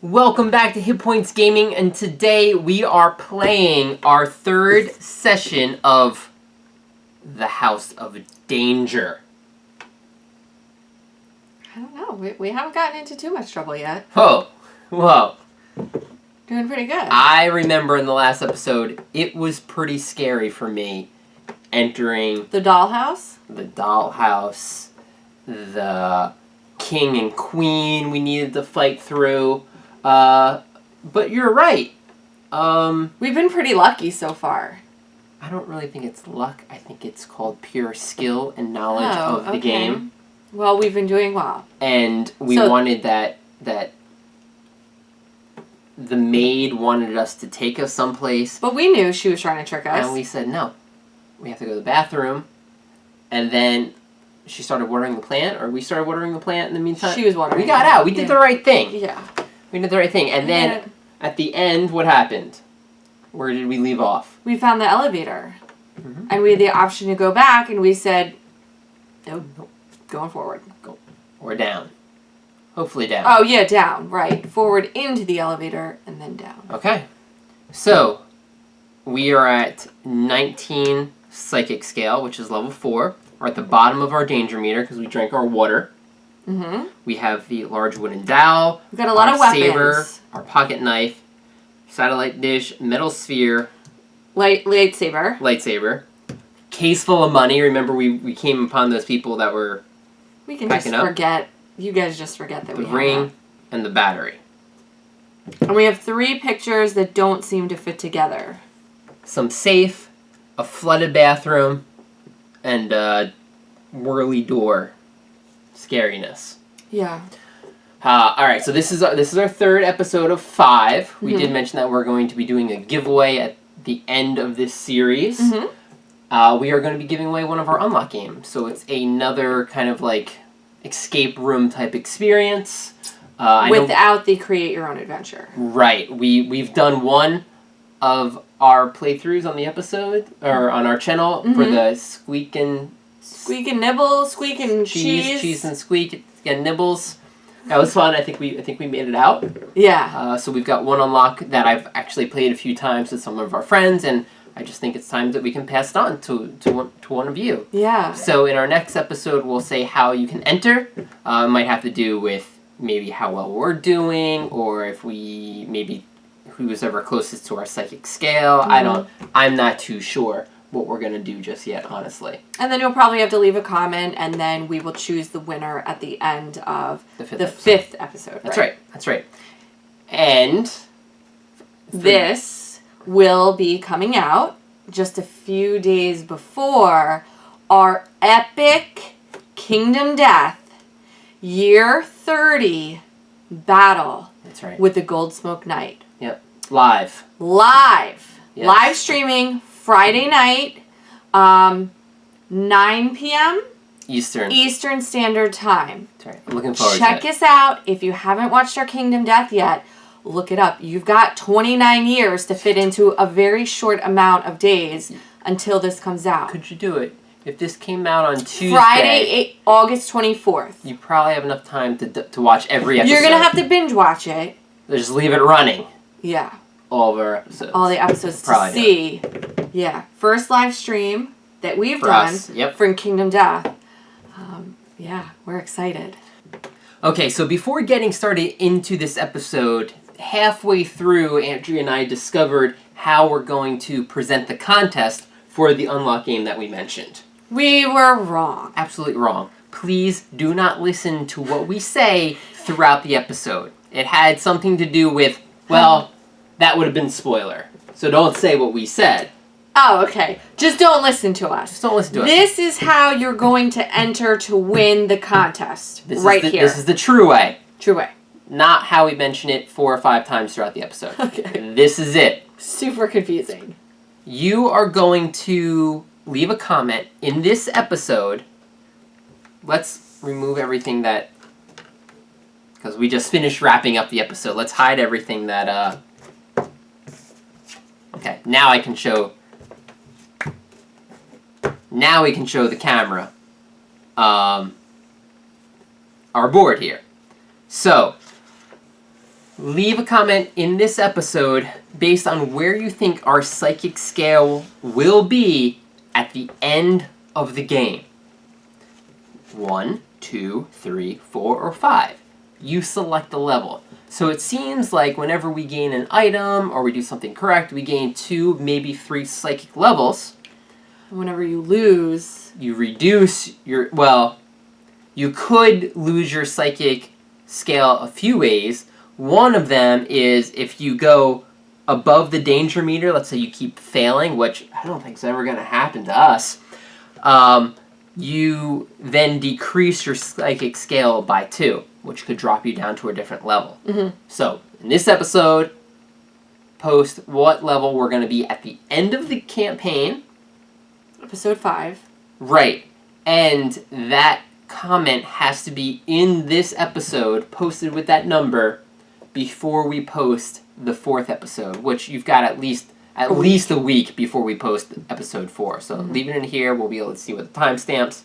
Welcome back to Hit Points Gaming, and today we are playing our third session of the House of Danger. I don't know. We haven't gotten into too much trouble yet. Whoa. Doing pretty good. I remember in the last episode, it was pretty scary for me entering the dollhouse? The dollhouse, the king and queen we needed to fight through. But you're right. We've been pretty lucky so far. I don't really think it's luck. I think it's called pure skill and knowledge of the game. Well, we've been doing well. And we wanted that the maid wanted us to take us someplace. But we knew she was trying to trick us. And we said, no. We have to go to the bathroom. And then she started watering the plant, or we started watering the plant in the meantime. She was watering. We got out. We did the right thing. Yeah. We did the right thing. And then at the end, what happened? Where did we leave off? We found the elevator. Mm-hmm. And we had the option to go back, and we said, nope, going forward. Go. Or down. Hopefully down. Oh, yeah, down, right. Forward into the elevator, and then down. Okay. So, we are at 19 psychic scale, which is level 4. We're at the bottom of our danger meter because we drank our water. Mm-hmm. We have the large wooden dowel. We've got a lot of weapons. Saber, our pocket knife, satellite dish, metal sphere. Lightsaber. Case full of money. Remember, we came upon those people that were We can just forget. You guys just forget that we have the ring and the battery. And we have 3 pictures that don't seem to fit together. Some safe, a flooded bathroom, and a whirly door. Scariness. Yeah. Alright, so this is our third episode of 5. We did mention that we're going to be doing a giveaway at the end of this series. Mm-hmm. We are going to be giving away one of our unlock games. So it's another kind of like escape room type experience. Without the create your own adventure. Right. We've done one of our playthroughs on the episode, or on our channel, for the Squeak and Nibble, Squeak and Cheese and Squeak and Nibbles. That was fun. I think we made it out. Yeah. So we've got one unlock that I've actually played a few times with some of our friends, and I just think it's time that we can pass it on to one of you. Yeah. So in our next episode, we'll say how you can enter. It might have to do with maybe how well we're doing, or if we maybe who's ever closest to our psychic scale. I'm not too sure what we're going to do just yet, honestly. And then you'll probably have to leave a comment, and then we will choose the winner at the end of the fifth episode. That's right. And this will be coming out just a few days before our epic Kingdom Death Year 30 battle. That's right. With the Gold Smoke Knight. Yep. Live. Yes. Live streaming Friday night, 9 p.m. Eastern Standard Time. That's right. I'm looking forward to it. Check us out. If you haven't watched our Kingdom Death yet, look it up. You've got 29 years to fit into a very short amount of days until this comes out. Could you do it? If this came out on Tuesday... Friday, August 24th. You probably have enough time to watch every episode. You're going to have to binge watch it. Just leave it running. Yeah. All of our episodes. All the episodes to see. Yeah. First live stream that we've done for Kingdom Death. Yeah, we're excited. Okay, so before getting started into this episode, halfway through, Andrea and I discovered how we're going to present the contest for the unlock game that we mentioned. We were wrong. Absolutely wrong. Please do not listen to what we say throughout the episode. It had something to do with, well, that would have been spoiler. So don't say what we said. Oh, okay. Just don't listen to us. Just don't listen to us. This is how you're going to enter to win the contest. Here. This is the true way. True way. Not how we mention it 4 or 5 times throughout the episode. Okay. This is it. Super confusing. You are going to leave a comment in this episode. Let's remove everything that... Because we just finished wrapping up the episode. Let's hide everything that... Okay, now I can show... Now we can show the camera our board here. So, Leave a comment in this episode based on where you think our psychic scale will be at the end of the game. 1, 2, 3, 4, or 5. You select the level. So it seems like whenever we gain an item or we do something correct, we gain 2, maybe 3 psychic levels. Whenever you lose, you reduce your, well, you could lose your psychic scale a few ways. One of them is if you go above the danger meter, let's say you keep failing, which I don't think is ever going to happen to us, you then decrease your psychic scale by 2, which could drop you down to a different level. Mm-hmm. So, in this episode, post what level we're going to be at the end of the campaign. Episode 5. Right. And that comment has to be in this episode, posted with that number, before we post the 4th episode, which you've got at least a week before we post episode 4. So leave it in here. We'll be able to see what the timestamps.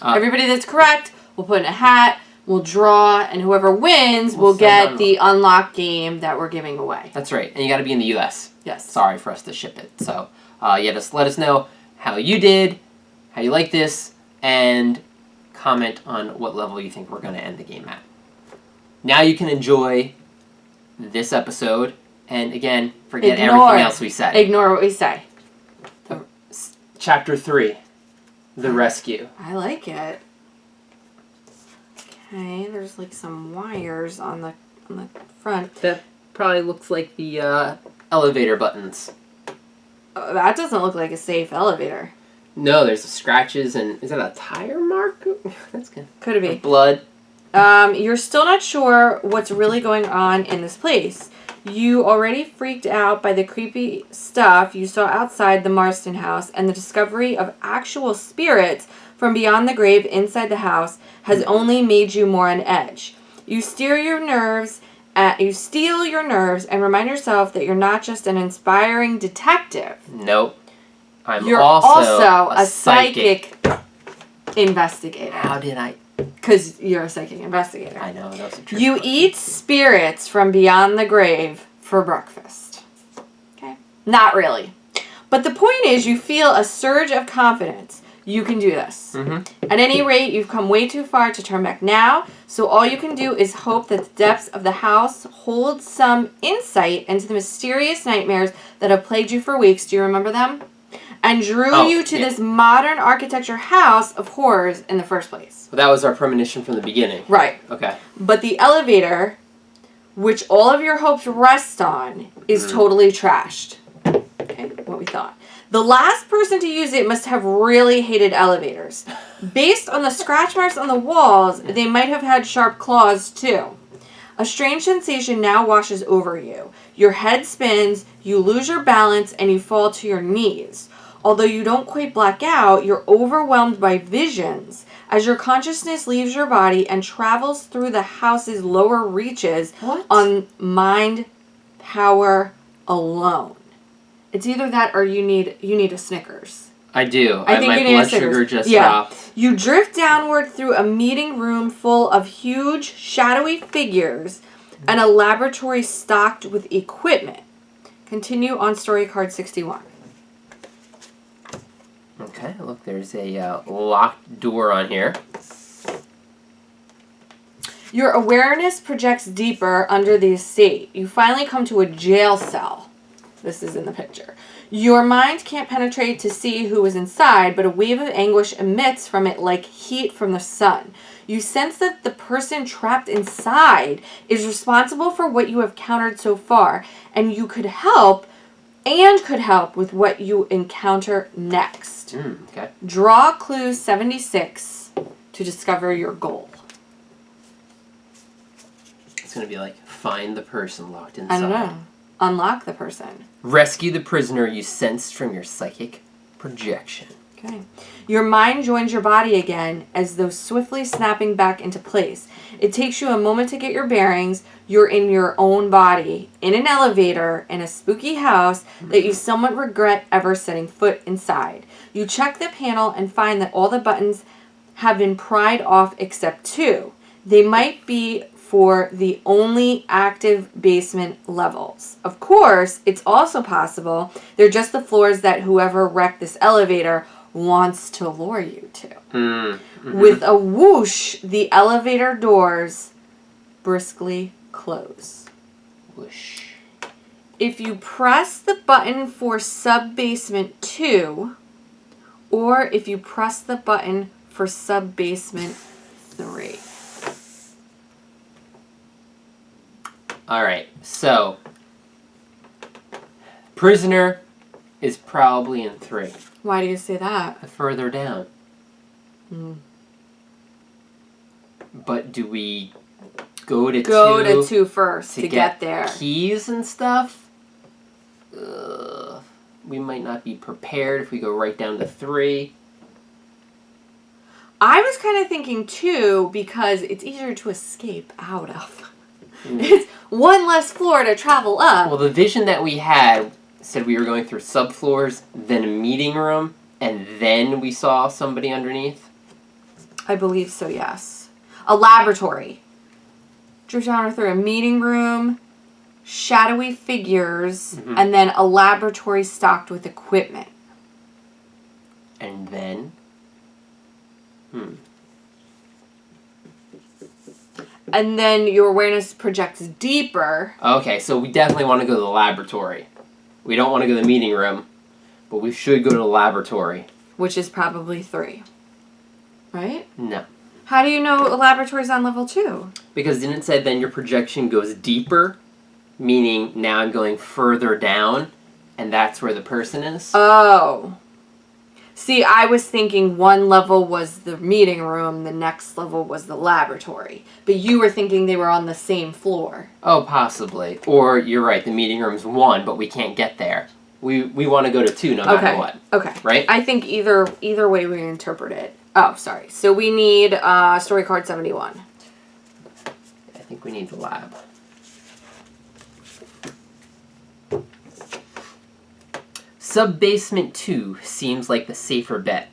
Everybody that's correct, we'll put in a hat, we'll draw, and whoever wins will get the unlocked game that we're giving away. That's right. And you got to be in the U.S. Yes. Sorry for us to ship it. So, just let us know how you did, how you like this, and comment on what level you think we're going to end the game at. Now you can enjoy this episode, and again, forget everything else we said. Ignore what we say. Chapter 3, The Rescue. I like it. Okay, there's like some wires on the front. That probably looks like the elevator buttons. That doesn't look like a safe elevator. No, there's scratches, and is that a tire mark? That's good. Could it be? Blood. You're still not sure what's really going on in this place. You already freaked out by the creepy stuff you saw outside the Marston house, and the discovery of actual spirits from beyond the grave inside the house has only made you more on edge. You steal your nerves and remind yourself that you're not just an inspiring detective. Nope. You're also a psychic investigator. How did I? Because you're a psychic investigator. I know, that's a trick. You eat spirits from beyond the grave for breakfast. Okay? Not really. But the point is, you feel a surge of confidence. You can do this. Mm-hmm. At any rate, you've come way too far to turn back now, so all you can do is hope that the depths of the house hold some insight into the mysterious nightmares that have plagued you for weeks. Do you remember them? And drew you to this modern architecture house of horrors in the first place. Well, that was our premonition from the beginning. Right. Okay. But the elevator, which all of your hopes rest on, is totally trashed. Okay, what we thought. The last person to use it must have really hated elevators. Based on the scratch marks on the walls, they might have had sharp claws too. A strange sensation now washes over you. Your head spins, you lose your balance, and you fall to your knees. Although you don't quite black out, you're overwhelmed by visions as your consciousness leaves your body and travels through the house's lower reaches on mind power alone. It's either that or you need a Snickers. I do. I think my you need blood a Snickers. sugar just dropped. You drift downward through a meeting room full of huge, shadowy figures and a laboratory stocked with equipment. Continue on story card 61. Okay, look, there's a locked door on here. Your awareness projects deeper under the estate. You finally come to a jail cell. This is in the picture. Your mind can't penetrate to see who is inside, but a wave of anguish emits from it like heat from the sun. You sense that the person trapped inside is responsible for what you have encountered so far, and you could help with what you encounter next. Okay. Draw clue 76 to discover your goal. It's going to be like, find the person locked inside. I don't know. Unlock the person. Rescue the prisoner you sensed from your psychic projection. Okay. Your mind joins your body again as though swiftly snapping back into place. It takes you a moment to get your bearings. You're in your own body, in an elevator, in a spooky house that you somewhat regret ever setting foot inside. You check the panel and find that all the buttons have been pried off except 2. They might be for the only active basement levels. Of course, it's also possible they're just the floors that whoever wrecked this elevator wants to lure you to. Mm-hmm. With a whoosh, the elevator doors briskly close. Whoosh. If you press the button for sub-basement 2, or if you press the button for sub-basement 3. Alright, so prisoner is probably in 3. Why do you say that? Further down. But do we go to 2? Go to 2 first to get there. Keys and stuff? We might not be prepared if we go right down to 3. I was kind of thinking 2 because it's easier to escape out of. It's one less floor to travel up. Well, the vision that we had said we were going through subfloors, then a meeting room, and then we saw somebody underneath. I believe so, yes. A laboratory. Drift down through a meeting room, shadowy figures, and then a laboratory stocked with equipment. And then? And then your awareness projects deeper. Okay, so we definitely want to go to the laboratory. We don't want to go to the meeting room, but we should go to the laboratory. Which is probably 3. Right? No. How do you know a laboratory's on level 2? Because didn't it say then your projection goes deeper? Meaning now I'm going further down, and that's where the person is? Oh. See, I was thinking one level was the meeting room, the next level was the laboratory. But you were thinking they were on the same floor. Oh, possibly. Or you're right, the meeting room's 1, but we can't get there. We want to go to 2 no matter what. Okay. Right? I think either way we interpret it. Oh, sorry. So we need story card 71. I think we need the lab. Sub-basement 2 seems like the safer bet.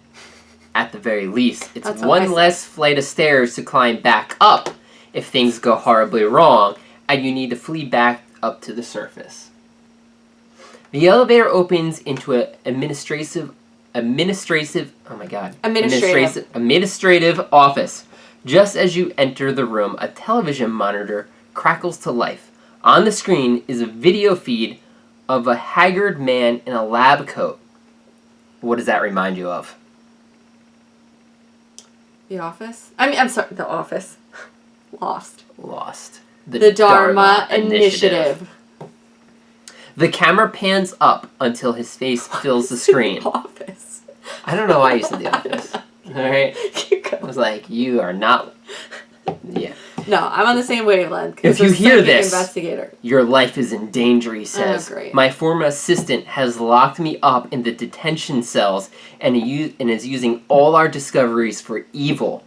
At the very least, it's That's what I one said. less flight of stairs to climb back up if things go horribly wrong, and you need to flee back up to the surface. The elevator opens into an administrative office. Just as you enter the room, a television monitor crackles to life. On the screen is a video feed of a haggard man in a lab coat. What does that remind you of? The Office? I'm sorry, The Office. Lost. The Dharma Initiative. The camera pans up until his face fills the screen. Office. I don't know why you said The Office. Alright? Keep going. I was like, you are not... Yeah. No, I'm on the same wavelength. If you hear this, investigator. Your life is in danger, he says. Oh, great. My former assistant has locked me up in the detention cells and is using all our discoveries for evil.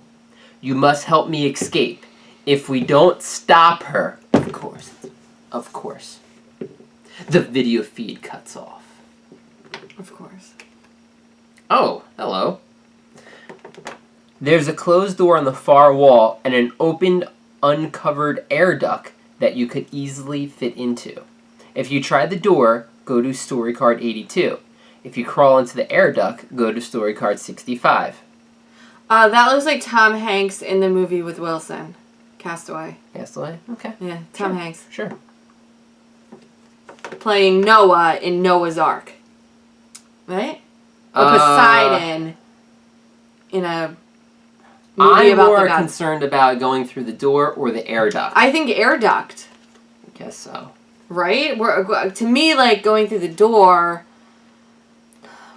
You must help me escape. If we don't stop her... Of course. The video feed cuts off. Of course. Oh, hello. There's a closed door on the far wall and an opened, uncovered air duct that you could easily fit into. If you try the door, go to story card 82. If you crawl into the air duct, go to story card 65. That looks like Tom Hanks in the movie with Wilson. Castaway. Castaway? Okay. Yeah, Tom Hanks. Sure. Playing Noah in Noah's Ark. Right? Or Poseidon in a movie I'm about more the gods. concerned about going through the door or the air duct. I think air duct. I guess so. Right? To me, like, going through the door,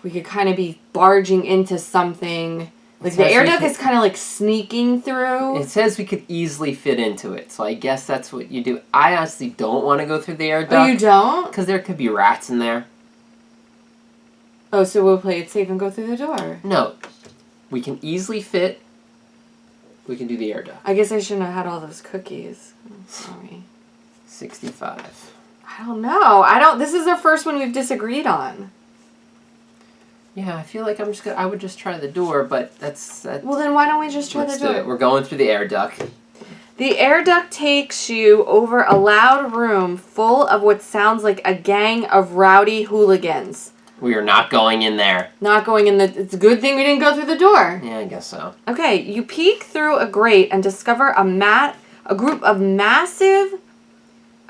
we could kind of be barging into something. Like, the air duct is kind of like sneaking through. It says we could easily fit into it, so I guess that's what you do. I honestly don't want to go through the air duct. Oh, you don't? Because there could be rats in there. Oh, so we'll play it safe and go through the door. No. We can easily fit. We can do the air duct. I guess I shouldn't have had all those cookies. I'm sorry. 65. I don't know. This is the first one we've disagreed on. Yeah, I feel like I would just try the door, but that's... Well, then why don't we just try the door? Do it. We're going through the air duct. The air duct takes you over a loud room full of what sounds like a gang of rowdy hooligans. We are not going in there. Not going in the... It's a good thing we didn't go through the door. Yeah, I guess so. Okay, you peek through a grate and discover a group of massive...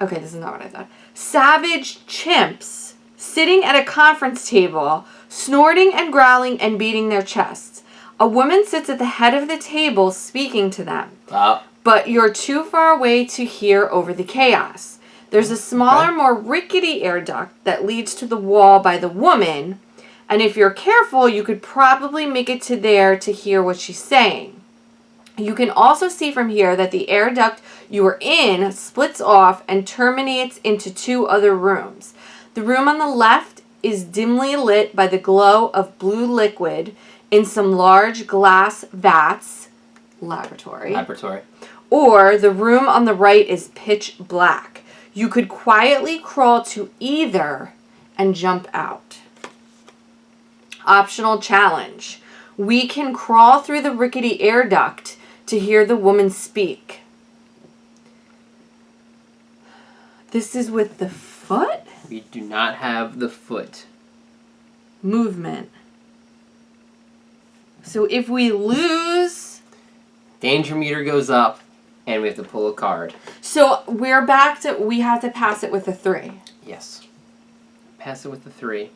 Okay, this is not what I thought. Savage chimps sitting at a conference table, snorting and growling and beating their chests. A woman sits at the head of the table speaking to them. But you're too far away to hear over the chaos. There's a smaller, more rickety air duct that leads to the wall by the woman, and if you're careful, you could probably make it to there to hear what she's saying. You can also see from here that the air duct you are in splits off and terminates into two other rooms. The room on the left is dimly lit by the glow of blue liquid in some large glass vats, laboratory. Or the room on the right is pitch black. You could quietly crawl to either and jump out. Optional challenge. We can crawl through the rickety air duct to hear the woman speak. This is with the foot? We do not have the foot. Movement. So if we lose... Danger meter goes up, and we have to pull a card. So we're back to... We have to pass it with a 3. Yes. Pass it with a 3.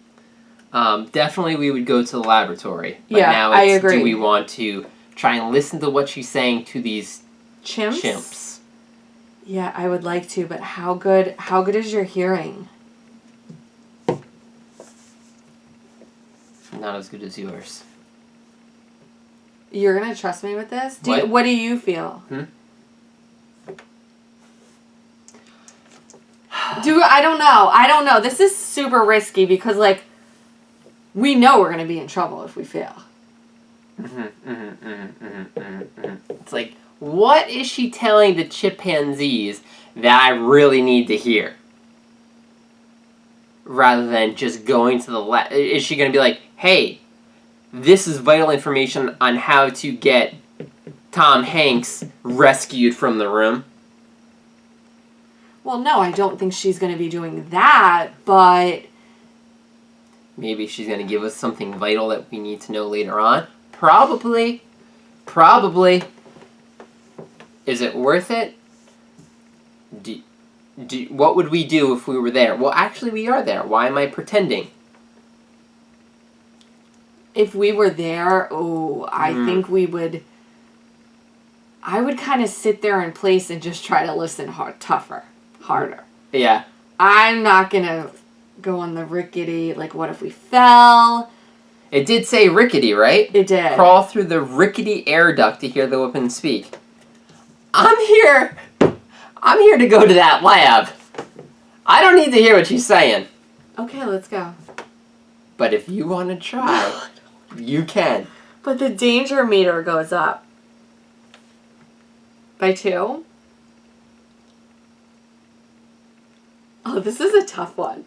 Definitely we would go to the laboratory. But yeah, now I agree. Do we want to try and listen to what she's saying to these chimps? Yeah, I would like to, but how good is your hearing? Not as good as yours. You're going to trust me with this? What? What do you feel? I don't know. This is super risky because, like, we know we're going to be in trouble if we fail. It's like, what is she telling the chimpanzees that I really need to hear? Rather than just going to the lab. Is she going to be like, hey, this is vital information on how to get Tom Hanks rescued from the room? Well, no, I don't think she's going to be doing that, but... Maybe she's going to give us something vital that we need to know later on. Probably. Probably. Is it worth it? What would we do if we were there? Well, actually, we are there. Why am I pretending? If we were there, I think we would... I would kind of sit there in place and just try to listen harder. Yeah. I'm not going to go on the rickety, like, what if we fell? It did say rickety, right? It did. Crawl through the rickety air duct to hear the woman speak. I'm here to go to that lab. I don't need to hear what she's saying. Okay, let's go. But if you want to try, you can. But the danger meter goes up. By 2? Oh, this is a tough one.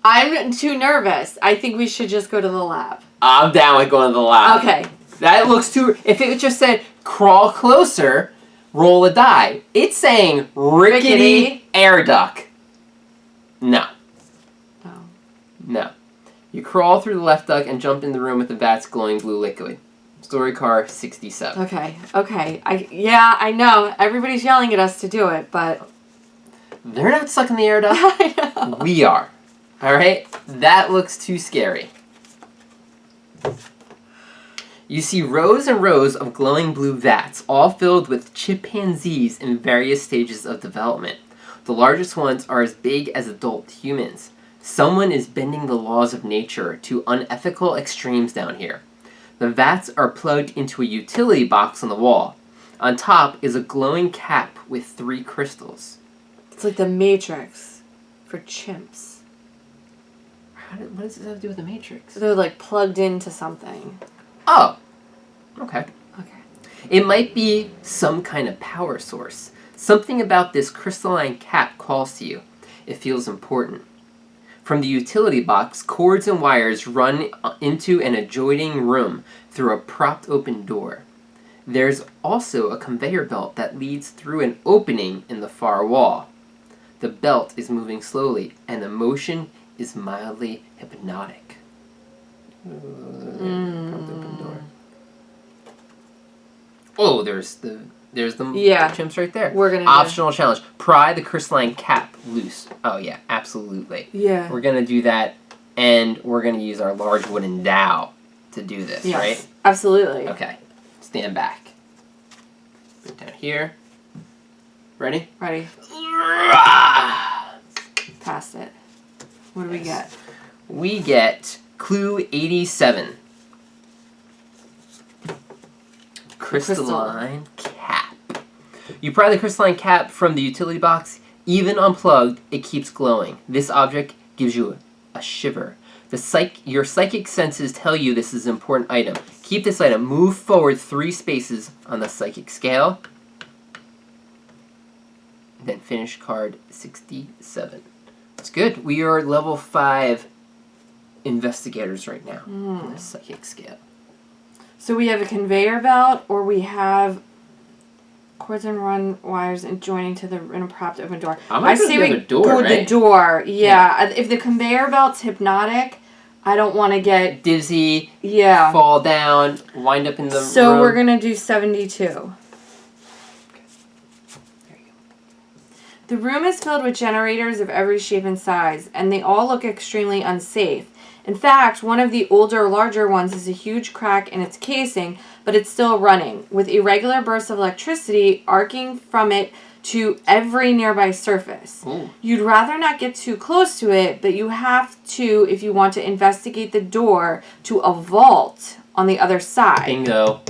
I'm too nervous. I think we should just go to the lab. I'm down with going to the lab. Okay. That looks too... If it just said, crawl closer, roll a die. It's saying rickety air duct. No. You crawl through the left duct and jump in the room with the vat's glowing blue liquid. Story car 67. Okay. I know. Everybody's yelling at us to do it, but... They're not stuck in the air duct. I know. We are. Alright? That looks too scary. You see rows and rows of glowing blue vats, all filled with chimpanzees in various stages of development. The largest ones are as big as adult humans. Someone is bending the laws of nature to unethical extremes down here. The vats are plugged into a utility box on the wall. On top is a glowing cap with 3 crystals. It's like the Matrix for chimps. What does this have to do with the Matrix? They're like plugged into something. Oh. Okay. It might be some kind of power source. Something about this crystalline cap calls to you. It feels important. From the utility box, cords and wires run into an adjoining room through a propped open door. There's also a conveyor belt that leads through an opening in the far wall. The belt is moving slowly, and the motion is mildly hypnotic. Open door. Oh, there's the chimps right there. We're gonna optional challenge. Pry the crystalline cap loose. Oh yeah, absolutely. Yeah. We're gonna do that, and we're gonna use our large wooden dowel to do this, yes, right? Absolutely. Okay. Stand back. Put down here. Ready? Ready. Past it. What do we get? We get clue 87. Crystalline cap. You pry the crystalline cap from the utility box. Even unplugged, it keeps glowing. This object gives you a shiver. Your psychic senses tell you this is an important item. Keep this item. Move forward 3 spaces on the psychic scale. Then finish card 67. That's good. We are level 5 investigators right now on the psychic scale. So we have a conveyor belt, or we have cords and run wires and joining to the in a propped open door. I say we go the door. Yeah. If the conveyor belt's hypnotic, I don't want to get dizzy. Yeah. Fall down. Wind up in the So road. we're gonna do 72. Okay. There you go. The room is filled with generators of every shape and size, and they all look extremely unsafe. In fact, one of the older, larger ones is a huge crack in its casing, but it's still running, with irregular bursts of electricity arcing from it to every nearby surface. Ooh. You'd rather not get too close to it, but you have to if you want to investigate the door to a vault on the other side. Bingo.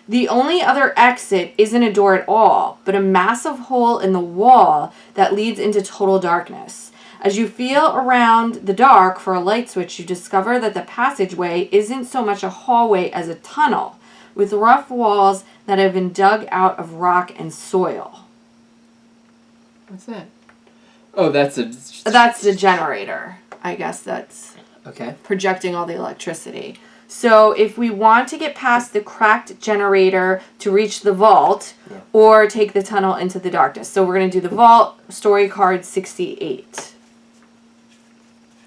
The only other exit isn't a door at all, but a massive hole in the wall that leads into total darkness. As you feel around the dark for a light switch, you discover that the passageway isn't so much a hallway as a tunnel, with rough walls that have been dug out of rock and soil. What's that? Oh, that's the generator. I guess that's okay. projecting all the electricity. So if we want to get past the cracked generator to reach the vault, or take the tunnel into the darkness. So we're going to do the vault, story card 68.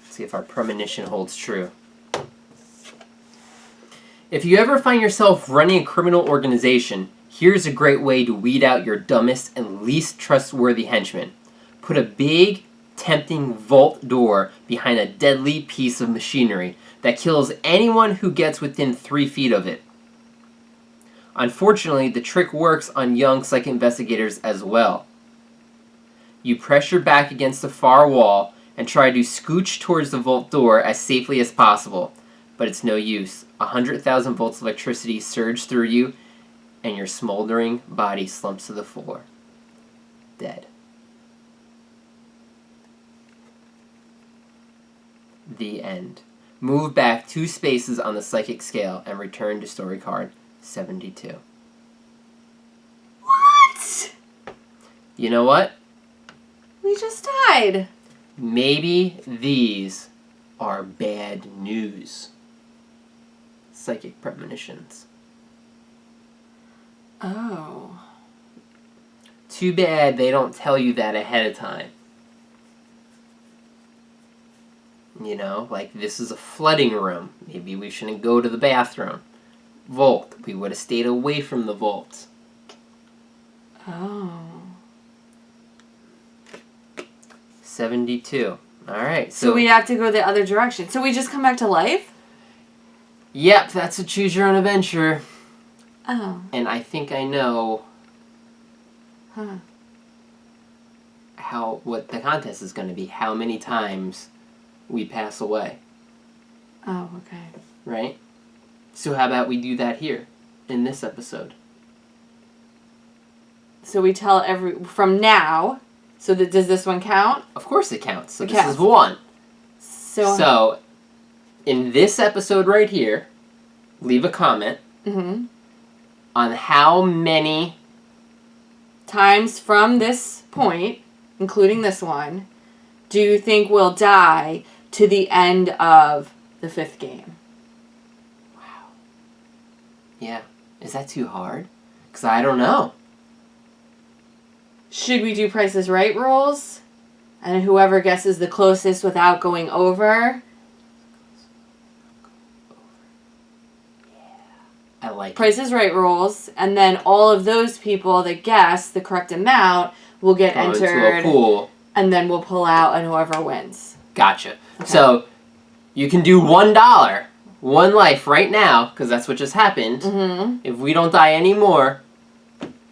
See if our premonition holds true. If you ever find yourself running a criminal organization, here's a great way to weed out your dumbest and least trustworthy henchmen. Put a big, tempting vault door behind a deadly piece of machinery that kills anyone who gets within 3 feet of it. Unfortunately, the trick works on young psychic investigators as well. You press your back against the far wall and try to scooch towards the vault door as safely as possible, but it's no use. 100,000 volts of electricity surge through you, and your smoldering body slumps to the floor. Dead. The end. Move back 2 spaces on the psychic scale and return to story card 72. What? You know what? We just died. Maybe these are bad news. Psychic premonitions. Oh. Too bad they don't tell you that ahead of time. You know, like this is a flooding room. Maybe we shouldn't go to the bathroom. Vault. We would have stayed away from the vault. Oh. 72. Alright, So we have to go the other direction. So we just come back to life? Yep, that's a choose your own adventure. Oh. And I think I know what the contest is going to be. How many times we pass away. Oh, okay. Right? So how about we do that here in this episode? So we tell from now. So does this one count? Of course it counts. So it this counts. is 1. So in this episode right here, leave a comment on how many times from this point, including this one, do you think we'll die to the end of the 5th game? Wow. Yeah. Is that too hard? Because I don't know. Should we do Price is Right rules? And whoever guesses the closest without going over. I like Price is Right rules. And then all of those people that guess the correct amount will get entered. Into a pool. And then we'll pull out and whoever wins. Gotcha. Okay. So you can do $1. One life right now, because that's what just happened. Mm-hmm. If we don't die anymore,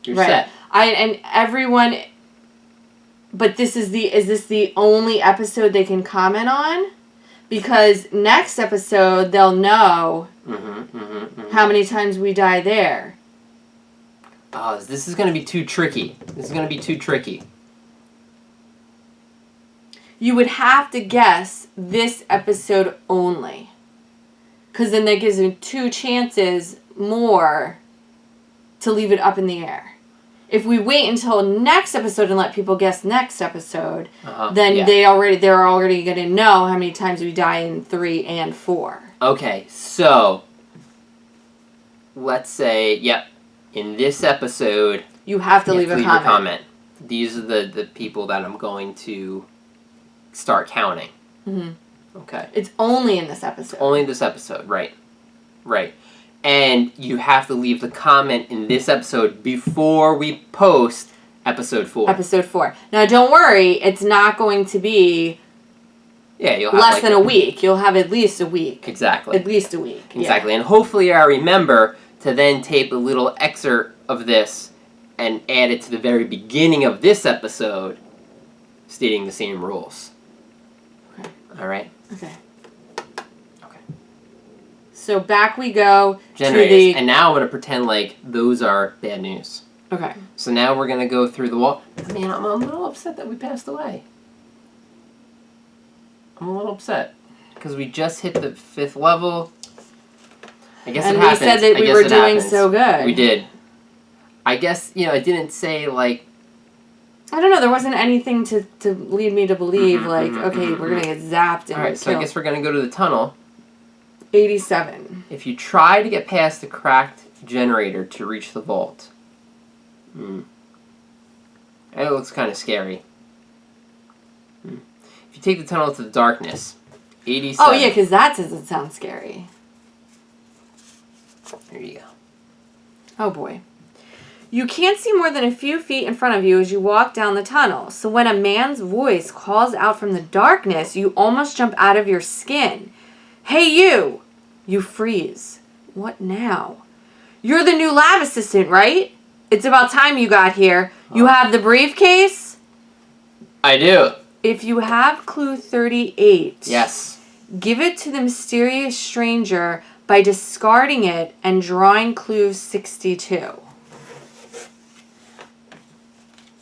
you're set. And everyone, but is this the only episode they can comment on? Because next episode they'll know how many times we die there. Oh, this is going to be too tricky. You would have to guess this episode only. Because then that gives them 2 chances more to leave it up in the air. If we wait until next episode and let people guess next episode, then they're already going to know how many times we die in 3 and 4. Okay, so let's say, in this episode, you have to leave a comment. These are the people that I'm going to start counting. Mm-hmm. Okay. It's only in this episode. Only this episode, right. And you have to leave the comment in this episode before we post episode 4. Episode 4. Now, don't worry, it's not going to be you'll have less than a week. You'll have at least a week. Exactly. At least a week. Exactly. Yeah. And hopefully I remember to then tape a little excerpt of this and add it to the very beginning of this episode, stating the same rules. Okay. All right? Okay. So back we go Generators. to the... And now I'm going to pretend like those are bad news. Okay. So now we're going to go through the wall. Man, I'm a little upset that we passed away. I'm a little upset. Because we just hit the 5th level. I guess it happens. And we said that we were doing so good. We did. I guess, it didn't say, like... I don't know. There wasn't anything to lead me to believe, we're going to get zapped and Alright, so I guess we're going to go to the tunnel. 87. If you try to get past the cracked generator to reach the vault. It looks kind of scary. If you take the tunnel to the darkness. 87. Oh, yeah, because that doesn't sound scary. There you go. Oh, boy. You can't see more than a few feet in front of you as you walk down the tunnel. So when a man's voice calls out from the darkness, you almost jump out of your skin. Hey, you! You freeze. What now? You're the new lab assistant, right? It's about time you got here. You have the briefcase? I do. If you have clue 38... Yes. Give it to the mysterious stranger by discarding it and drawing clue 62.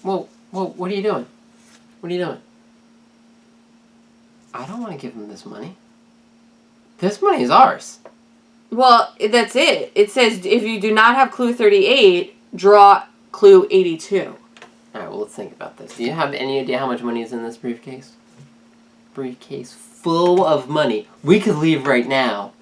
Whoa, what are you doing? I don't want to give him this money. This money is ours. Well, that's it. It says if you do not have clue 38, draw clue 82. Alright, well, let's think about this. Do you have any idea how much money is in this briefcase? Briefcase full of money. We could leave right now.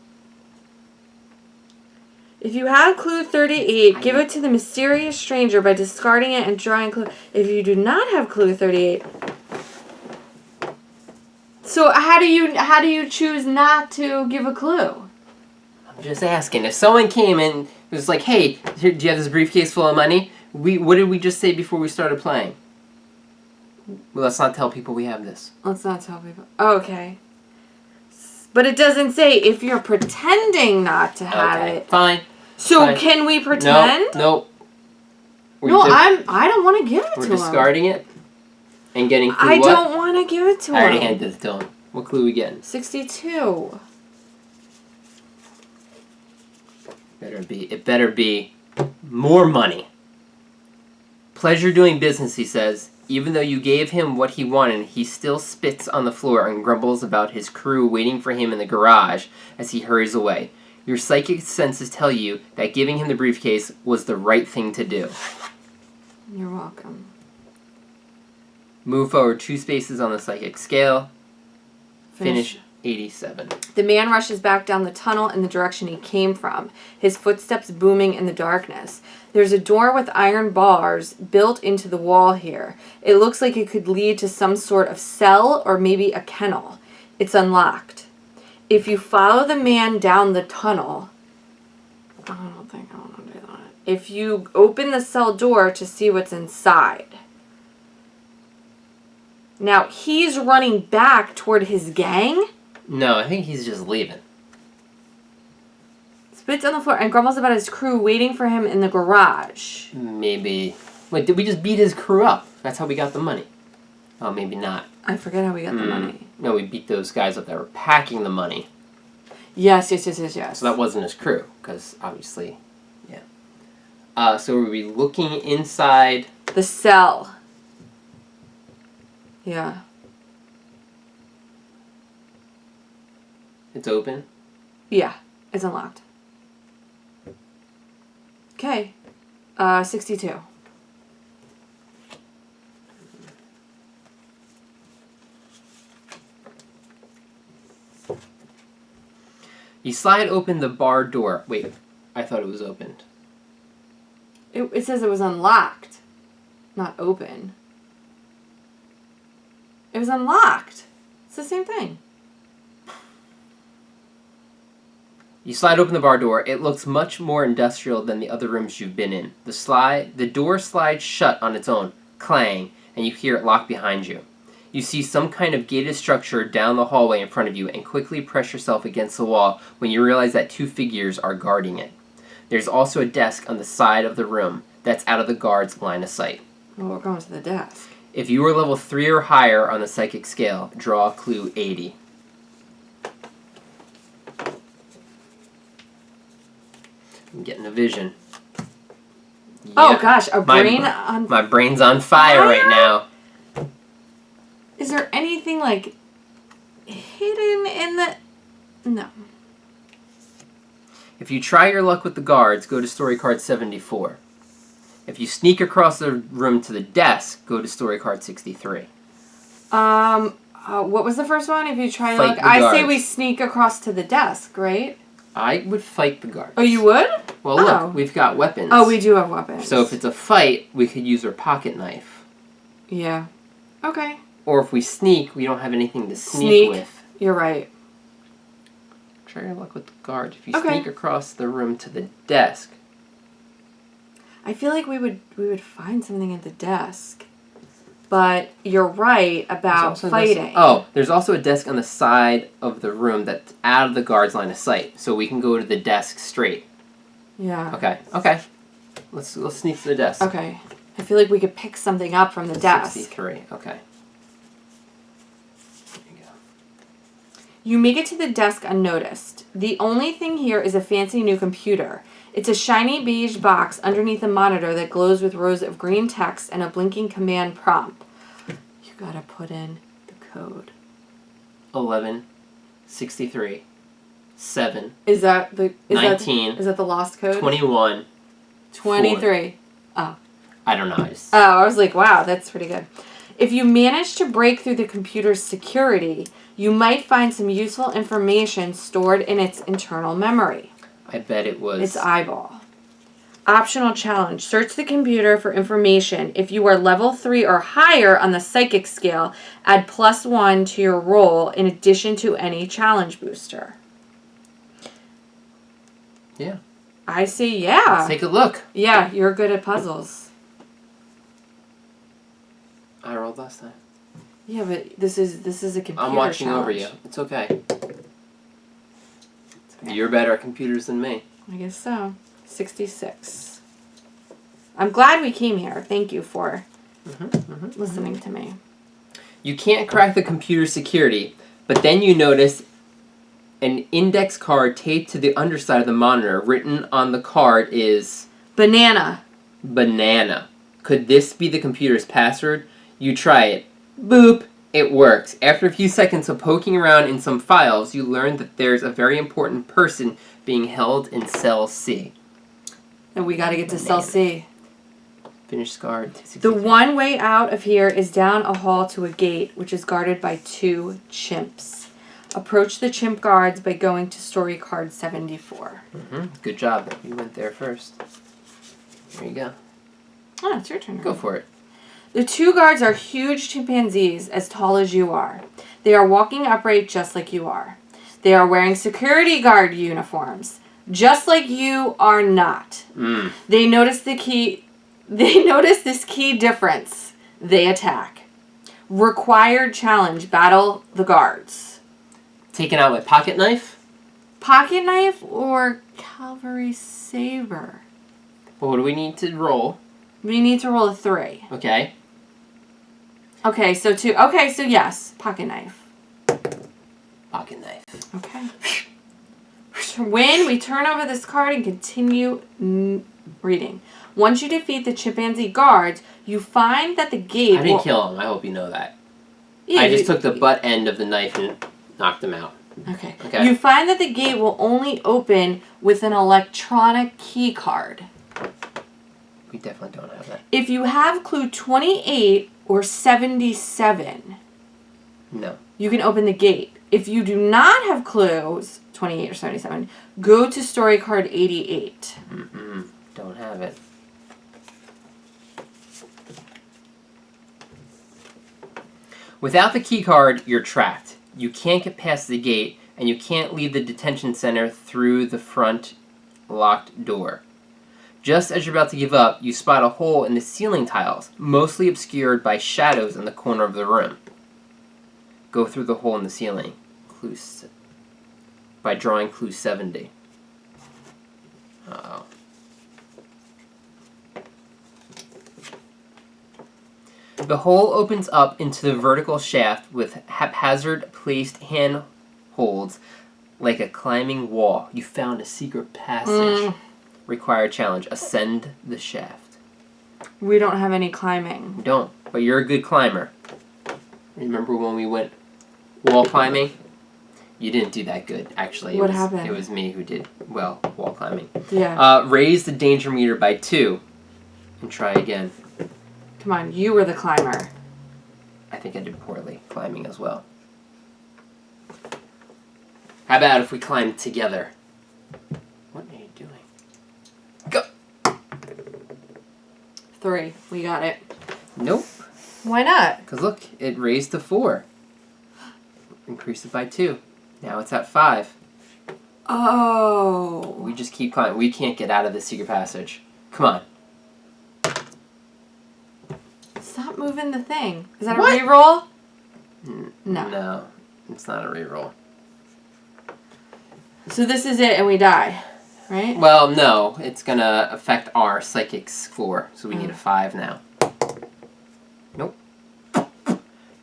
If you have clue 38, give it to the mysterious stranger by discarding it and drawing clue. If you do not have clue 38... So how do you choose not to give a clue? I'm just asking. If someone came and was like, hey, here, do you have this briefcase full of money? What did we just say before we started playing? Well, let's not tell people we have this. Let's not tell people. Oh, okay. But it doesn't say if you're pretending not to have it. Fine. So fine. Can we pretend? Nope. I don't want to give it to him. We're discarding it and getting clue I don't want to give it to him. I already handed it to him. What clue we getting? 62. It better be more money. Pleasure doing business, he says. Even though you gave him what he wanted, he still spits on the floor and grumbles about his crew waiting for him in the garage as he hurries away. Your psychic senses tell you that giving him the briefcase was the right thing to do. You're welcome. Move forward 2 spaces on the psychic scale. Finish 87. The man rushes back down the tunnel in the direction he came from, his footsteps booming in the darkness. There's a door with iron bars built into the wall here. It looks like it could lead to some sort of cell or maybe a kennel. It's unlocked. If you follow the man down the tunnel... I don't think I want to do that. If you open the cell door to see what's inside... Now, he's running back toward his gang? No, I think he's just leaving. Spits on the floor and grumbles about his crew waiting for him in the garage. Maybe. Wait, did we just beat his crew up? That's how we got the money. Oh, maybe not. I forget how we got the money. No, we beat those guys up that were packing the money. Yes. So that wasn't his crew, because obviously, yeah. So were we looking inside? The cell. Yeah. It's open? Yeah, it's unlocked. Okay. 62. You slide open the bar door. Wait, I thought it was opened. It says it was unlocked, not open. It was unlocked. It's the same thing. You slide open the bar door. It looks much more industrial than the other rooms you've been in. The door slides shut on its own, clang, and you hear it lock behind you. You see some kind of gated structure down the hallway in front of you and quickly press yourself against the wall when you realize that 2 figures are guarding it. There's also a desk on the side of the room that's out of the guard's line of sight. Well, we're going to the desk. If you were level 3 or higher on the psychic scale, draw clue 80. I'm getting a vision. Oh gosh, my brain's on fire right now. Is there anything like hidden in the... No. If you try your luck with the guards, go to story card 74. If you sneak across the room to the desk, go to story card 63. What was the first one? If you try to look... I say we sneak across to the desk, right? I would fight the guards. Oh, you would? Well, look, we've got weapons. Oh, we do have weapons. So if it's a fight, we could use our pocket knife. Yeah. Okay. Or if we sneak, we don't have anything to sneak with. You're right. Try your luck with the guards. If you sneak across the room to the desk. I feel like we would find something at the desk. But you're right about fighting. There's also a desk on the side of the room that's out of the guard's line of sight. So we can go to the desk straight. Yeah. Okay. Let's sneak to the desk. Okay. I feel like we could pick something up from the desk. 63. Okay. There you go. You make it to the desk unnoticed. The only thing here is a fancy new computer. It's a shiny beige box underneath a monitor that glows with rows of green text and a blinking command prompt. You gotta put in the code. 11, 63, 7. Is that the 19? Is that the lost code? 21. 23. 4. Oh. I don't know. I was like, wow, that's pretty good. If you manage to break through the computer's security, you might find some useful information stored in its internal memory. I bet it was... It's eyeball. Optional challenge. Search the computer for information. If you are level 3 or higher on the psychic scale, add +1 to your roll in addition to any challenge booster. Yeah. I say yeah. Let's take a look. Yeah, you're good at puzzles. I rolled last time. Yeah, but this is a computer I'm watching challenge. over you. It's okay. You're better at computers than me. I guess so. 66. I'm glad we came here. Thank you for listening to me. You can't crack the computer security, but then you notice an index card taped to the underside of the monitor. Written on the card is... Banana. Could this be the computer's password? You try it. Boop! It works. After a few seconds of poking around in some files, you learn that there's a very important person being held in Cell C. And we gotta get to Cell C. Finish guard. The one way out of here is down a hall to a gate, which is guarded by 2 chimps. Approach the chimp guards by going to story card 74. Good job. You went there first. There you go. Oh, it's your turn. Go for it. The 2 guards are huge chimpanzees as tall as you are. They are walking upright just like you are. They are wearing security guard uniforms, just like you are not. They notice this key difference. They attack. Required challenge, battle the guards. Taken out with pocket knife? Pocket knife or cavalry saber? Well, what do we need to roll? We need to roll a 3. Okay. Okay, so 2. Okay, so yes, pocket knife. Pocket knife. Okay. When we turn over this card and continue reading. Once you defeat the chimpanzee guards, you find that the gate I didn't kill him. I hope you know that. Yeah, I just took the butt end of the knife and knocked him out. Okay. Okay. You find that the gate will only open with an electronic key card. We definitely don't have that. If you have clue 28 or 77, No. you can open the gate. If you do not have clues 28 or 77, go to story card 88. Don't have it. Without the key card, you're trapped. You can't get past the gate, and you can't leave the detention center through the front locked door. Just as you're about to give up, you spot a hole in the ceiling tiles, mostly obscured by shadows in the corner of the room. Go through the hole in the ceiling by drawing clue 70. Uh-oh. The hole opens up into the vertical shaft with haphazard placed handholds like a climbing wall. You found a secret passage. Required challenge. Ascend the shaft. We don't have any climbing. You don't, but you're a good climber. Remember when we went wall climbing? You didn't do that good, actually. What happened? It was me who did, well, wall climbing. Yeah. Raise the danger meter by 2 and try again. Come on, you were the climber. I think I did poorly climbing as well. How about if we climb together? What are you doing? Go! 3. We got it. Nope. Why not? Because look, it raised to 4. Increased it by 2. Now it's at 5. Oh. We just keep climbing. We can't get out of the secret passage. Come on. Stop moving the thing. Is that What? a reroll? No. No, it's not a reroll. So this is it and we die, right? Well, no. It's going to affect our psychic score. So we need a 5 now. Nope.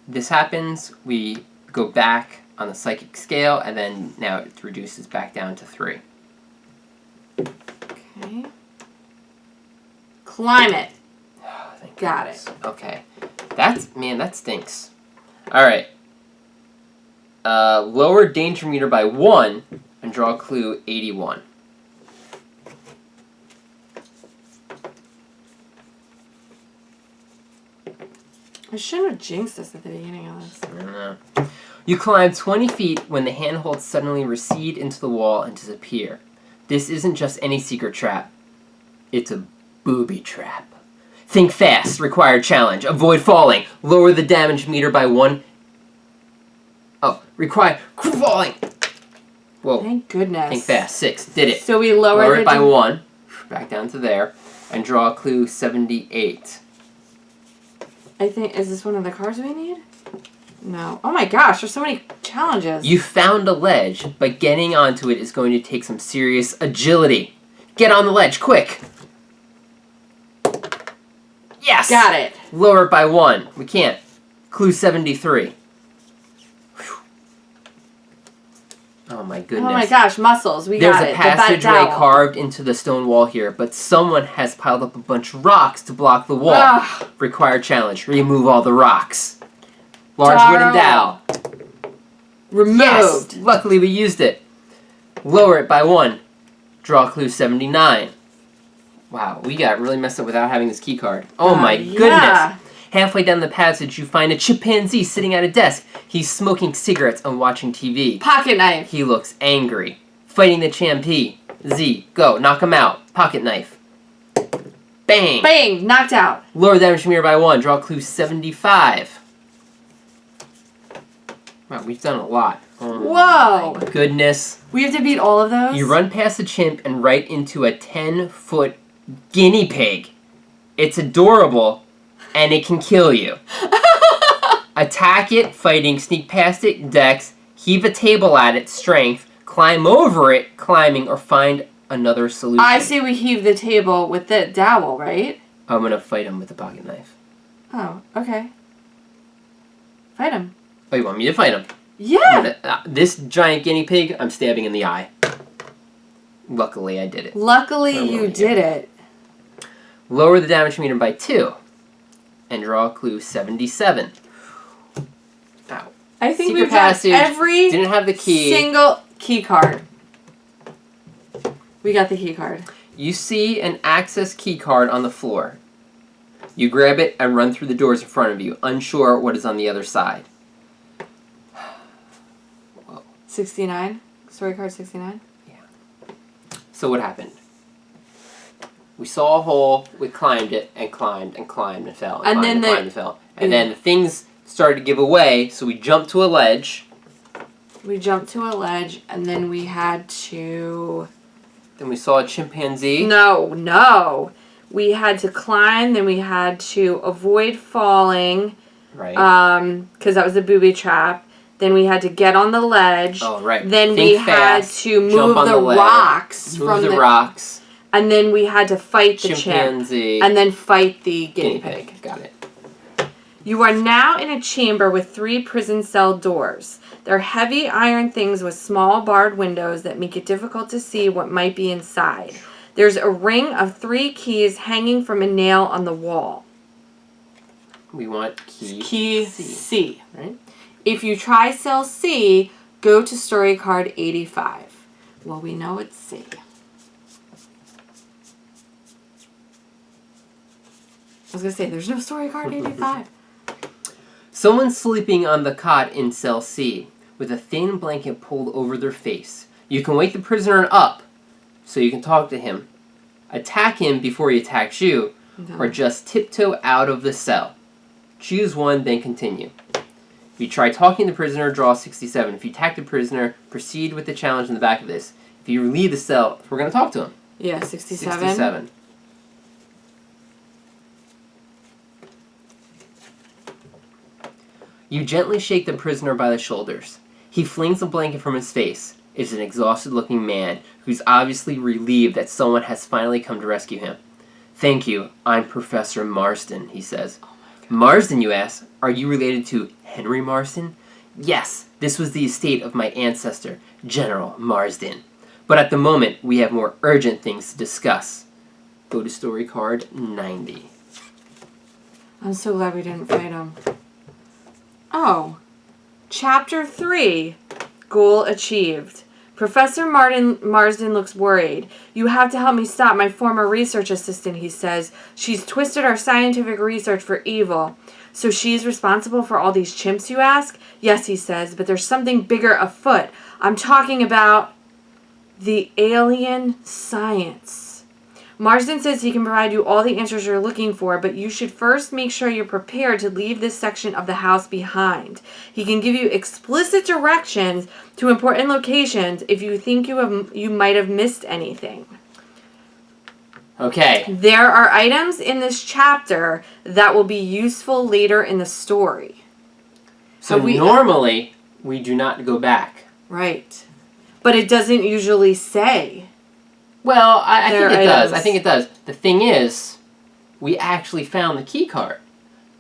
This happens. We go back on the psychic scale, and then now it reduces back down to 3. Okay. Climb it. Oh, thank Got goodness. Okay. That stinks. Alright. Lower danger meter by 1 and draw clue 81. I shouldn't have jinxed us at the beginning of this. I don't know. You climb 20 feet when the handholds suddenly recede into the wall and disappear. This isn't just any secret trap. It's a booby trap. Think fast. Required challenge. Avoid falling. Lower the damage meter by 1. Oh, required falling. Whoa. Thank goodness. Think fast. 6. Did it. So we lower it by 1. Back down to there. And draw clue 78. I think, is this one of the cards we need? No. Oh my gosh, there's so many challenges. You found a ledge, but getting onto it is going to take some serious agility. Get on the ledge, quick! Yes! Got it. Lower it by 1. We can't. Clue 73. Whew. Oh my goodness. Oh my gosh, muscles. We There's got a it. passageway carved into the stone wall here, but someone has piled up a bunch of rocks to block the wall. Ugh. Required challenge. Remove all the rocks. Large wooden dowel. Removed. Yes! Luckily we used it. Lower it by 1. Draw clue 79. Wow, we got really messed up without having this key card. Oh my goodness. Halfway down the passage, you find a chimpanzee sitting at a desk. He's smoking cigarettes and watching TV. Pocket knife. He looks angry. Fighting the chimpanzee. Go, knock him out. Pocket knife. Bang. Bang, knocked out. Lower the damage meter by 1. Draw clue 75. Wow, we've done a lot. Oh, whoa. my goodness. We have to beat all of those? You run past the chimp and right into a 10-foot guinea pig. It's adorable, and it can kill you. Attack it, fighting, sneak past it, dex, heave a table at it, strength, climb over it, climbing, or find another solution. I say we heave the table with the dowel, right? I'm going to fight him with a pocket knife. Oh, okay. Fight him. Oh, you want me to fight him? Yeah. This giant guinea pig, I'm stabbing in the eye. Luckily, I did it. Luckily, you did it. Lower the damage meter by 2. And draw clue 77. Ow. I think Secret we've passage. got every Didn't have the key. single key card. We got the key card. You see an access key card on the floor. You grab it and run through the doors in front of you, unsure what is on the other side. 69? Story card 69? Yeah. So what happened? We saw a hole, we climbed it, and climbed, and climbed, and fell, and climbed, and climbed, and fell. And then the things started to give away, so we jumped to a ledge. We jumped to a ledge, and then we had to... Then we saw a chimpanzee. No. We had to climb, then we had to avoid falling. Right. Because that was a booby trap. Then we had to get on the ledge. Oh, right. Then Think we had fast, to move jump on the ledge, rocks move from the rocks. And then we had to fight the chimpanzee. chimp. And then fight the guinea pig. Got it. You are now in a chamber with 3 prison cell doors. They're heavy iron things with small barred windows that make it difficult to see what might be inside. There's a ring of 3 keys hanging from a nail on the wall. We want key C. Right? If you try cell C, go to story card 85. Well, we know it's C. I was going to say, there's no story card 85. Someone's sleeping on the cot in cell C with a thin blanket pulled over their face. You can wake the prisoner up so you can talk to him. Attack him before he attacks you, or just tiptoe out of the cell. Choose one, then continue. If you try talking to the prisoner, draw 67. If you attack the prisoner, proceed with the challenge in the back of this. If you leave the cell, we're going to talk to him. Yeah, 67. 67. You gently shake the prisoner by the shoulders. He flings a blanket from his face. It's an exhausted-looking man who's obviously relieved that someone has finally come to rescue him. Thank you, I'm Professor Marsden, he says. Marsden, you ask? Are you related to Henry Marsden? Yes, this was the estate of my ancestor, General Marsden. But at the moment, we have more urgent things to discuss. Go to story card 90. I'm so glad we didn't fight him. Oh. Chapter 3. Goal achieved. Professor Marsden looks worried. You have to help me stop my former research assistant, he says. She's twisted our scientific research for evil. So she's responsible for all these chimps, you ask? Yes, he says, but there's something bigger afoot. I'm talking about the alien science. Marsden says he can provide you all the answers you're looking for, but you should first make sure you're prepared to leave this section of the house behind. He can give you explicit directions to important locations if you think you might have missed anything. Okay. There are items in this chapter that will be useful later in the story. So normally, we do not go back. Right. But it doesn't usually say. Well, I think it does. items. I think it does. The thing is, we actually found the key card.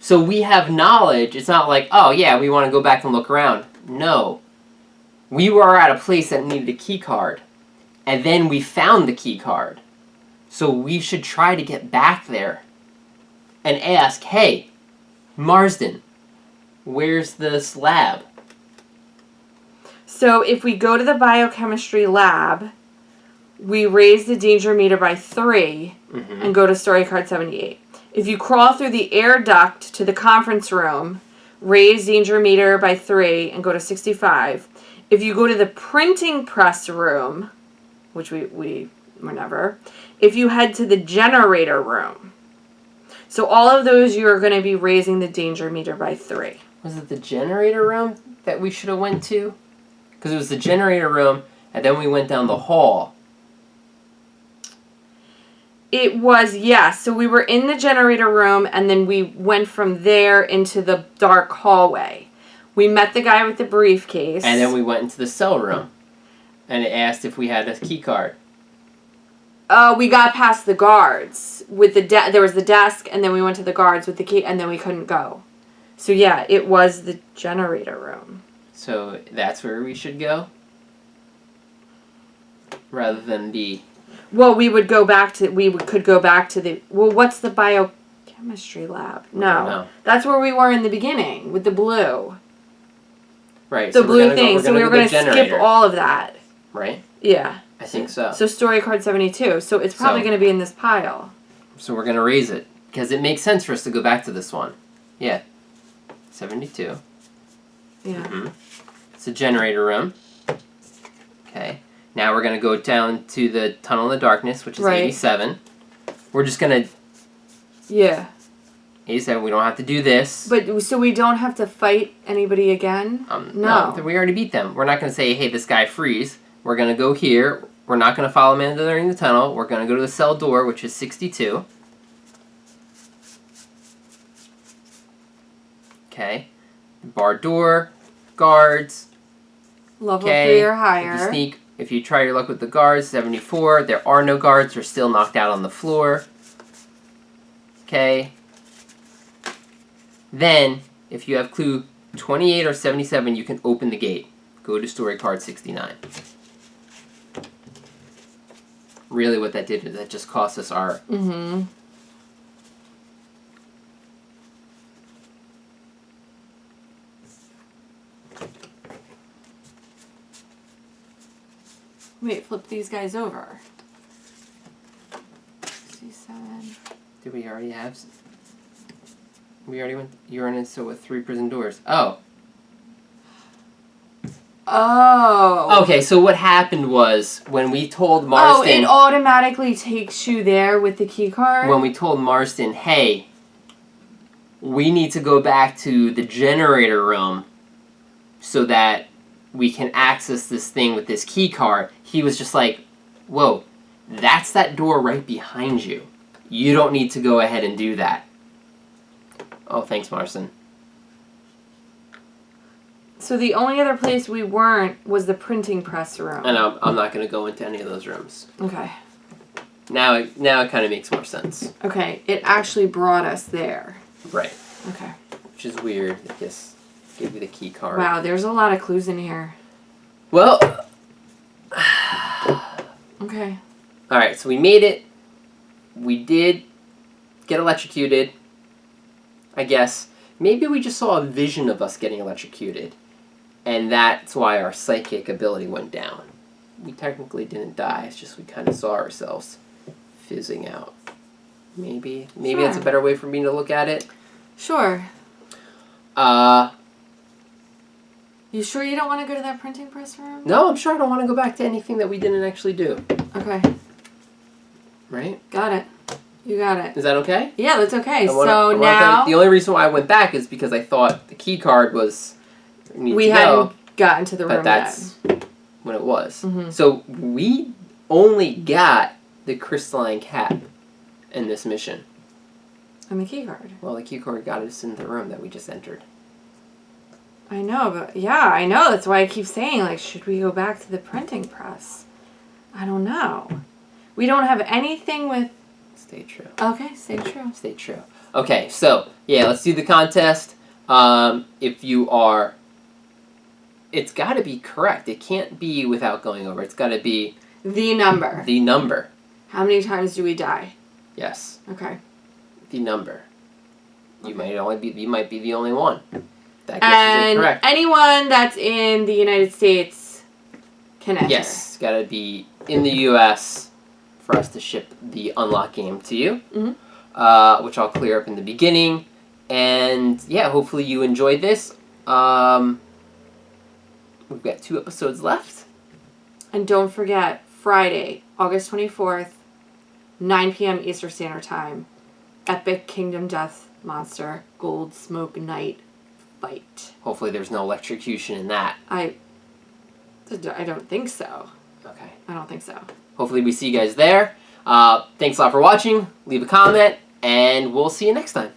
So we have knowledge. It's not like, oh yeah, we want to go back and look around. No. We were at a place that needed a key card. And then we found the key card. So we should try to get back there and ask, hey, Marsden, where's this lab? So if we go to the biochemistry lab, we raise the danger meter by 3 and go to story card 78. If you crawl through the air duct to the conference room, raise danger meter by 3 and go to 65. If you go to the printing press room, which we were never, if you head to the generator room. So all of those you're going to be raising the danger meter by 3. Was it the generator room that we should have went to? Because it was the generator room, and then we went down the hall. It was, yes. So we were in the generator room, and then we went from there into the dark hallway. We met the guy with the briefcase. And then we went into the cell room, and it asked if we had a key card. We got past the guards with the there was the desk, and then we went to the guards with the key, and then we couldn't go. So yeah, it was the generator room. So that's where we should go, rather than the. Well, we could go back to the. Well, what's the biochemistry lab? No, that's where we were in the beginning with the blue. Right. The blue thing. So we were going to skip all of that. Right. Yeah. I think so. So story card 72. So it's probably going to be in this pile. So we're going to raise it because it makes sense for us to go back to this one. Yeah. 72. Yeah. Mm-hmm. It's a generator room. Okay. Now we're going to go down to the tunnel in the darkness, which is 87. We're just going to... Yeah. 87, we don't have to do this. But, so we don't have to fight anybody again? No. We already beat them. We're not going to say, hey, this guy freeze. We're going to go here. We're not going to follow him during the tunnel. We're going to go to the cell door, which is 62. Okay. Bar door. Guards. Level 3 or higher. If you sneak, if you try your luck with the guards, 74. There are no guards. They're still knocked out on the floor. Okay. Then, if you have clue 28 or 77, you can open the gate. Go to story card 69. Really what that did is that just cost us our... Mm-hmm. Wait, flip these guys over. 67. Did we already have... We already went... You were in so with 3 prison doors. Oh. Oh. Okay, so what happened was when we told Marston... Oh, it automatically takes you there with the key card? When we told Marston, hey, we need to go back to the generator room so that we can access this thing with this key card, he was just like, whoa, that's that door right behind you. You don't need to go ahead and do that. Oh, thanks, Marston. So the only other place we weren't was the printing press room. And I'm not going to go into any of those rooms. Okay. Now it kind of makes more sense. Okay, it actually brought us there. Right. Okay. Which is weird. I guess give you the key card. Wow, there's a lot of clues in here. Well. Okay. All right, so we made it. We did get electrocuted. I guess maybe we just saw a vision of us getting electrocuted, and that's why our psychic ability went down. We technically didn't die. It's just we kind of saw ourselves fizzing out. Maybe Sure. That's a better way for me to look at it. Sure. You sure you don't want to go to that printing press room? No, I'm sure I don't want to go back to anything that we didn't actually do. Okay. Right? Got it. You got it. Is that okay? Yeah, that's okay. The only reason why I went back is because I thought the key card was... We hadn't gotten to the room yet. But that's when it was. Mm-hmm. So we only got the crystalline cap in this mission. And the key card. Well, the key card got us in the room that we just entered. I know, but yeah, I know. That's why I keep saying, like, should we go back to the printing press? I don't know. We don't have anything with... Stay true. Okay, stay true. Stay true. Okay, so, yeah, let's do the contest. If you are... It's got to be correct. It can't be without going over. It's got to be... The number. The number. How many times do we die? Yes. Okay. The number. You might be the only one. That And correct. anyone that's in the United States can enter. Yes, it's got to be in the U.S. for us to ship the unlock game to you. Mm-hmm. which I'll clear up in the beginning. And yeah, hopefully you enjoyed this. We've got 2 episodes left. And don't forget, Friday, August 24th, 9 p.m. Eastern Standard Time, Epic Kingdom Death Monster Gold Smoke Night fight. Hopefully there's no electrocution in that. I don't think so. Okay. I don't think so. Hopefully we see you guys there. Thanks a lot for watching. Leave a comment, and we'll see you next time.